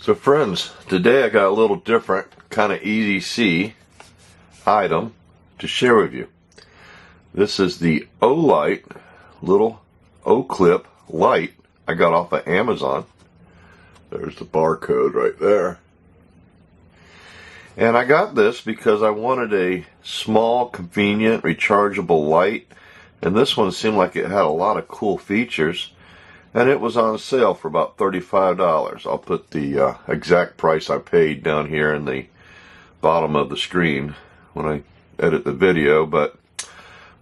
So friends, today I got a little different kind of EDC item to share with you. This is the OLIGHT little Oclip light I got off of Amazon. There's the barcode right there. And I got this because I wanted a small, convenient, rechargeable light. And this one seemed like it had a lot of cool features. And it was on sale for about $35. I'll put the exact price I paid down here in the bottom of the screen when I edit the video. But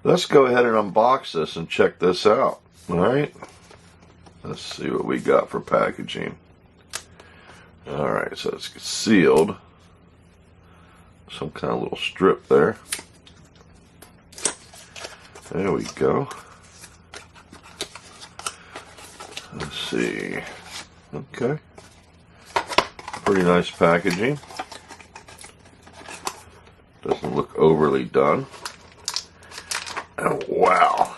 let's go ahead and unbox this and check this out. Alright, let's see what we got for packaging. Alright, so it's sealed. Some kind of little strip there. There we go. Let's see. Okay. Pretty nice packaging. Doesn't look overly done. Oh, wow.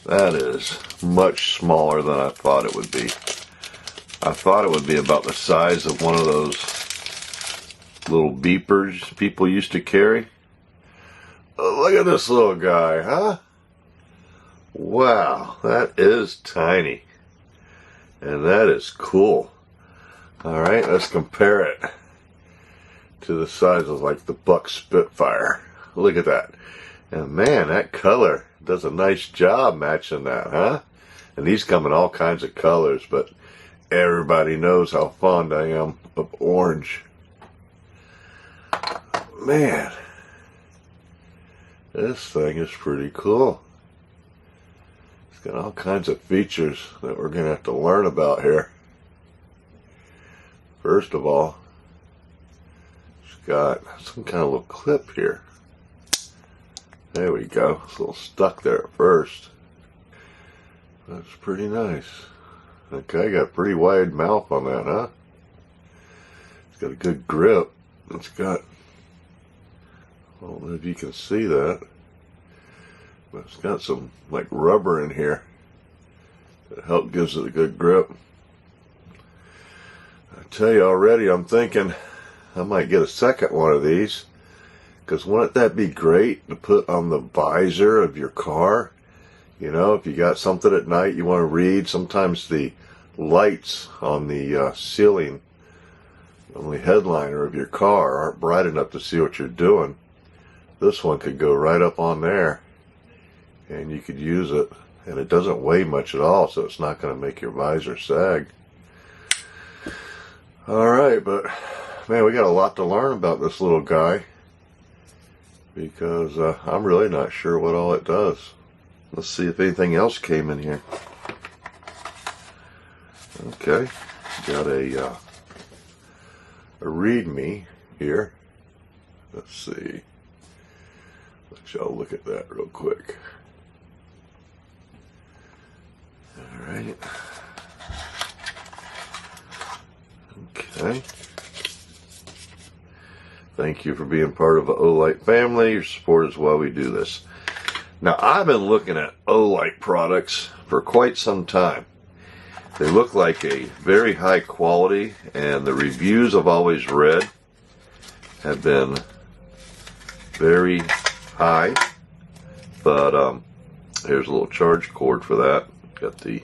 That is much smaller than I thought it would be. I thought it would be about the size of one of those little beepers people used to carry. Oh, look at this little guy, huh? Wow, that is tiny. And that is cool. Alright, let's compare it to the size of like the Buck Spitfire. Look at that. And man, that color does a nice job matching that, huh? And these come in all kinds of colors, but everybody knows how fond I am of orange. Man, this thing is pretty cool. It's got all kinds of features that we're going to have to learn about here. First of all, it's got some kind of little clip here. There we go. It's a little stuck there at first. That's pretty nice. Okay, got a pretty wide mouth on that, huh? It's got a good grip. It's got, I don't know if you can see that, but it's got some like rubber in here that gives it a good grip. I tell you already, I'm thinking I might get a second one of these, because wouldn't that be great to put on the visor of your car? You know, if you got something at night you want to read, sometimes the lights on the ceiling on the headliner of your car aren't bright enough to see what you're doing. This one could go right up on there and you could use it, and it doesn't weigh much at all, so it's not going to make your visor sag. Alright, but man, we got a lot to learn about this little guy, because I'm really not sure what all it does. Let's see if anything else came in here. Okay, got a README here. Let's see. Let y'all look at that real quick. Alright. Okay. Thank you for being part of the OLIGHT family. Your support is why we do this. Now, I've been looking at OLIGHT products for quite some time. They look like a very high quality, and the reviews I've always read have been very high. But here's a little charge cord for that. Got the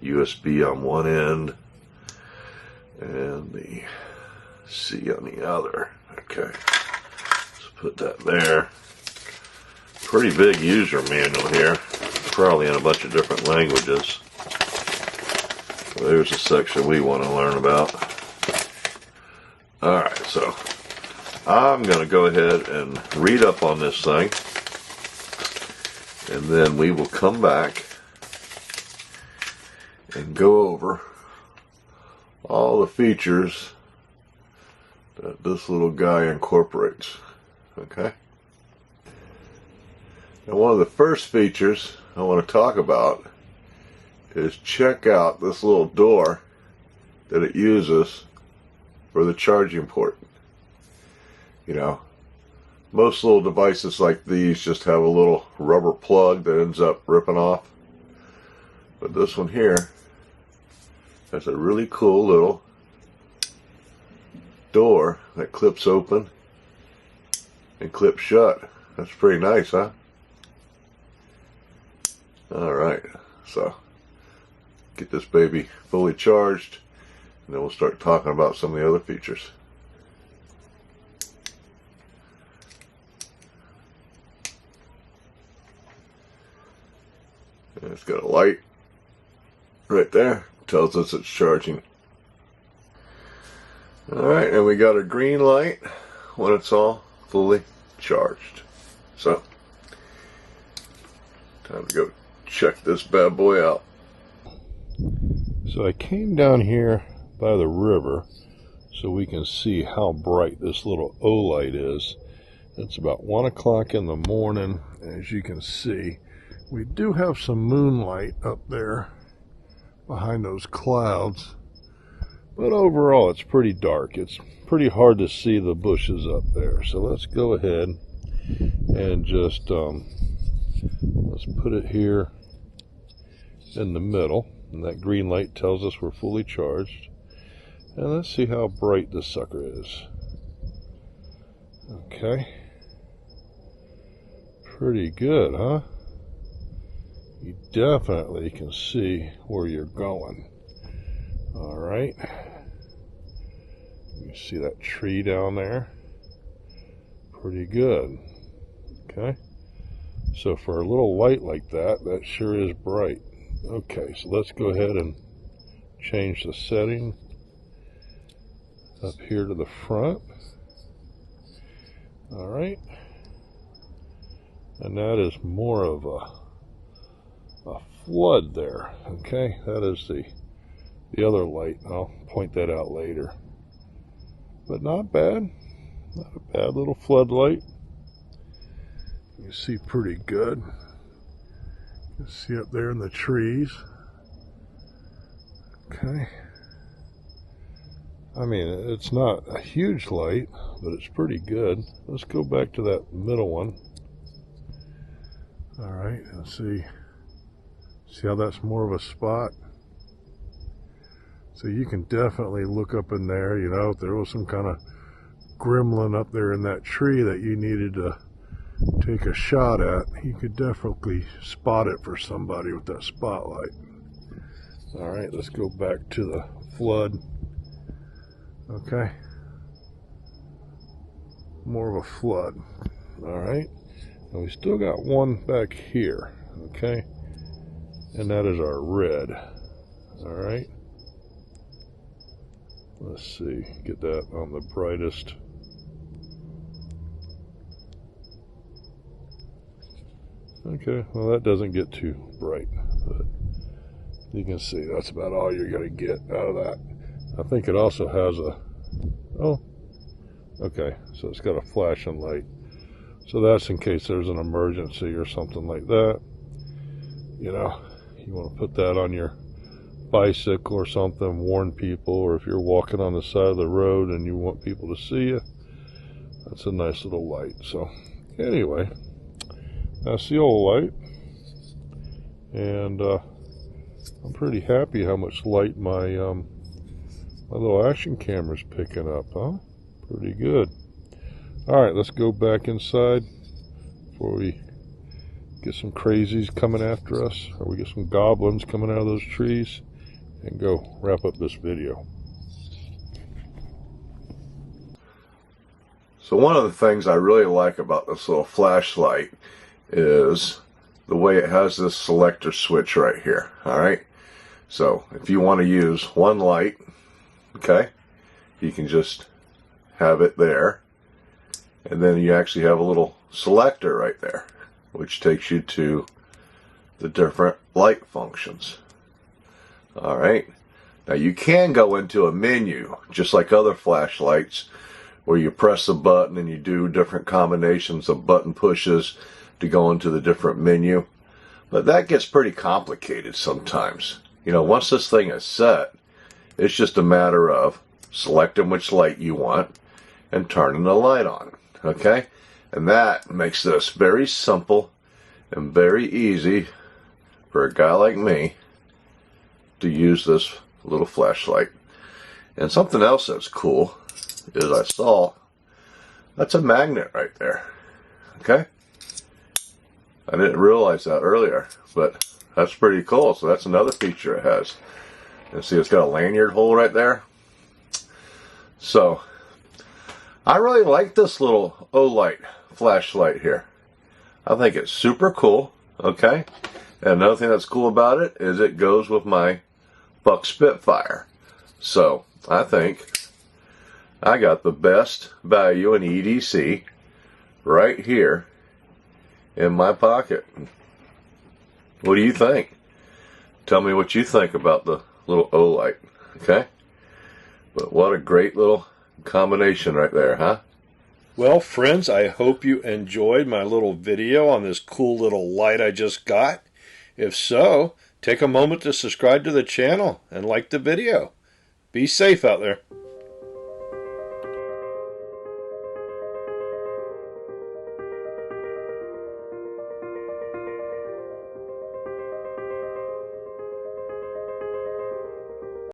USB on one end and the C on the other. Okay, let's put that there. Pretty big user manual here, probably in a bunch of different languages. So there's a section we want to learn about. Alright, so I'm going to go ahead and read up on this thing, and then we will come back and go over all the features that this little guy incorporates. Okay? And one of the first features I want to talk about is check out this little door that it uses for the charging port. You know, most little devices like these just have a little rubber plug that ends up ripping off. But this one here has a really cool little door that clips open and clips shut. That's pretty nice, huh? Alright, so get this baby fully charged, and then we'll start talking about some of the other features. And it's got a light right there, tells us it's charging. Alright, and we got a green light when it's all fully charged. So, time to go check this bad boy out. So I came down here by the river so we can see how bright this little OLIGHT is. It's about 1 o'clock in the morning. As you can see, we do have some moonlight up there behind those clouds, but overall it's pretty dark. It's pretty hard to see the bushes up there. So let's go ahead and just let's put it here in the middle, and that green light tells us we're fully charged. And let's see how bright this sucker is. Okay, pretty good, huh? You definitely can see where you're going. Alright, you see that tree down there? Pretty good. Okay, so for a little light like that, that sure is bright. Okay, so let's go ahead and change the setting up here to the front. Alright, and that is more of a flood there. Okay, that is the other light. I'll point that out later. But not bad. Not a bad little floodlight. You see pretty good. You can see up there in the trees. Okay. I mean, it's not a huge light, but it's pretty good. Let's go back to that middle one. Alright, and see how that's more of a spot? So you can definitely look up in there, you know, if there was some kind of gremlin up there in that tree that you needed to take a shot at, you could definitely spot it for somebody with that spotlight. Alright, let's go back to the flood. Okay. More of a flood. Alright. And we still got one back here. Okay. And that is our red. Alright. Let's see. Get that on the brightest. Okay. Well, that doesn't get too bright. But you can see that's about all you're going to get out of that. I think it also has a... Oh. Okay. So it's got a flashing light. So that's in case there's an emergency or something like that. You know, you want to put that on your bicycle or something, warn people, or if you're walking on the side of the road and you want people to see you, that's a nice little light. So anyway, that's the OLIGHT, and I'm pretty happy how much light my my little action camera's picking up, huh? Pretty good. Alright, let's go back inside before we get some crazies coming after us, or we get some goblins coming out of those trees, and go wrap up this video. So one of the things I really like about this little flashlight is the way it has this selector switch right here. Alright, so if you want to use one light, okay, you can just have it there, and then you actually have a little selector right there, which takes you to the different light functions. Alright, now you can go into a menu just like other flashlights, where you press a button and you do different combinations of button pushes to go into the different menu, but that gets pretty complicated sometimes. You know, once this thing is set, it's just a matter of selecting which light you want and turning the light on. Okay, and that makes this very simple and very easy for a guy like me to use this little flashlight. And something else that's cool is I saw that's a magnet right there. Okay? I didn't realize that earlier, but that's pretty cool. So that's another feature it has. And see, it's got a lanyard hole right there. So I really like this little OLIGHT flashlight here. I think it's super cool. Okay? And another thing that's cool about it is it goes with my Buck Spitfire. So I think I got the best value in EDC right here in my pocket. What do you think? Tell me what you think about the little OLIGHT. Okay? But what a great little combination right there, huh? Well, friends, I hope you enjoyed my little video on this cool little light I just got. If so, take a moment to subscribe to the channel and like the video. Be safe out there.